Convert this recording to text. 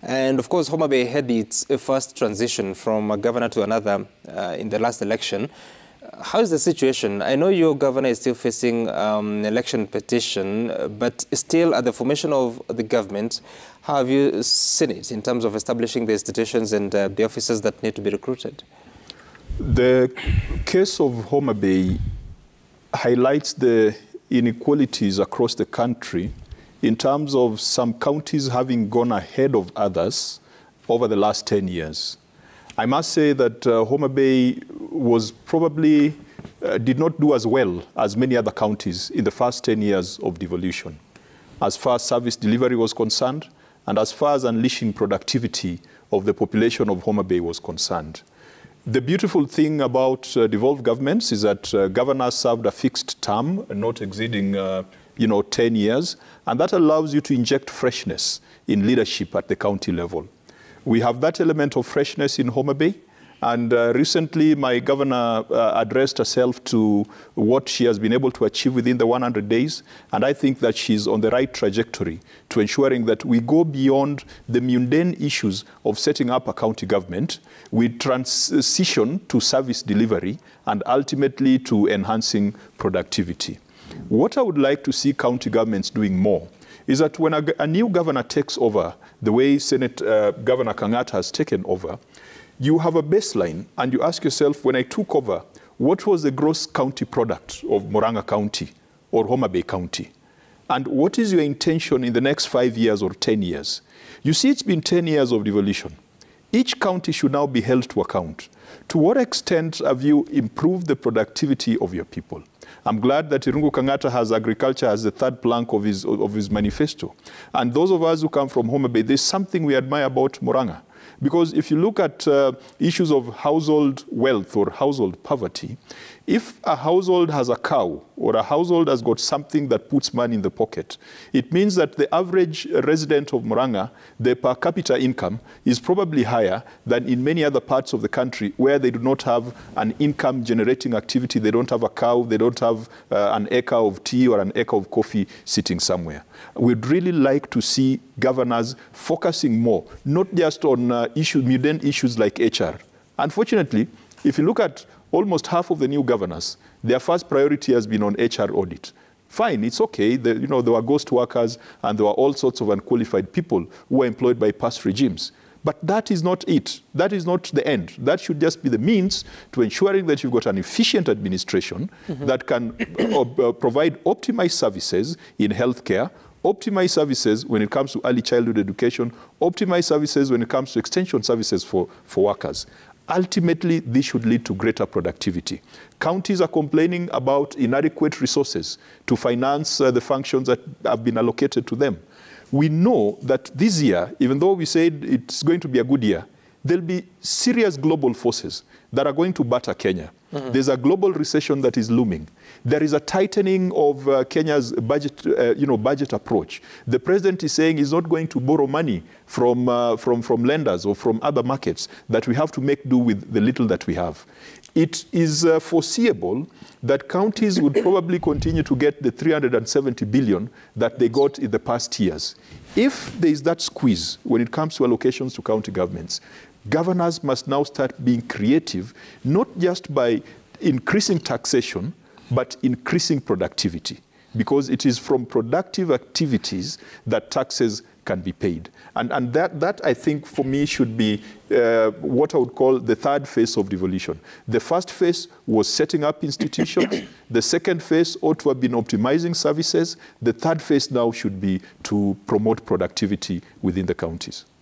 And of course, Homa Bay had its first transition from a governor to another in the last election. How is the situation? I know your governor is still facing an election petition, but still at the formation of the government, how have you seen it in terms of establishing the institutions and the officers that need to be recruited? The case of Homa Bay highlights the inequalities across the country in terms of some counties having gone ahead of others over the last 10 years. I must say that Homa Bay was probably did not do as well as many other counties in the first 10 years of devolution, as far as service delivery was concerned and as far as unleashing productivity of the population of Homa Bay was concerned. The beautiful thing about devolved governments is that governors served a fixed term, not exceeding 10 years, and that allows you to inject freshness in leadership at the county level. We have that element of freshness in Homa Bay, and recently my governor addressed herself to what she has been able to achieve within the 100 days, and I think that she's on the right trajectory to ensuring that we go beyond the mundane issues of setting up a county government. We transition to service delivery and ultimately to enhancing productivity. What I would like to see county governments doing more is that when a new governor takes over, the way Senate Governor Kang'ata has taken over, you have a baseline and you ask yourself, when I took over, what was the gross county product of Murang'a County or Homa Bay County? And what is your intention in the next 5 years or 10 years? You see, it's been 10 years of devolution. Each county should now be held to account. To what extent have you improved the productivity of your people? I'm glad that Irungu Kang'ata has agriculture as the third plank of his manifesto. And those of us who come from Homa Bay, there's something we admire about Murang'a. Because if you look at issues of household wealth or household poverty, if a household has a cow or a household has got something that puts money in the pocket, it means that the average resident of Murang'a, their per capita income is probably higher than in many other parts of the country where they do not have an income generating activity, they don't have a cow, they don't have an acre of tea or an acre of coffee sitting somewhere. We'd really like to see governors focusing more, not just on mundane issues like HR. Unfortunately, if you look at almost half of the new governors, their first priority has been on HR audit. Fine, it's okay. There were ghost workers and there were all sorts of unqualified people who were employed by past regimes. But that is not it. That is not the end. That should just be the means to ensuring that you've got an efficient administration that can provide optimized services in healthcare, optimize services when it comes to early childhood education, optimize services when it comes to extension services for workers. Ultimately, this should lead to greater productivity. Counties are complaining about inadequate resources to finance the functions that have been allocated to them. We know that this year, even though we said it's going to be a good year, there'll be serious global forces that are going to batter Kenya. There's a global recession that is looming. There is a tightening of Kenya's budget approach. The president is saying he's not going to borrow money from lenders or from other markets, that we have to make do with the little that we have. It is foreseeable that counties would probably continue to get the 370 billion that they got in the past years. If there is that squeeze when it comes to allocations to county governments, governors must now start being creative, not just by increasing taxation, but increasing productivity. Because it is from productive activities that taxes can be paid. And that I think, for me, should be what I would call the third phase of devolution. The first phase was setting up institutions. The second phase ought to have been optimizing services. The third phase now should be to promote productivity within the counties.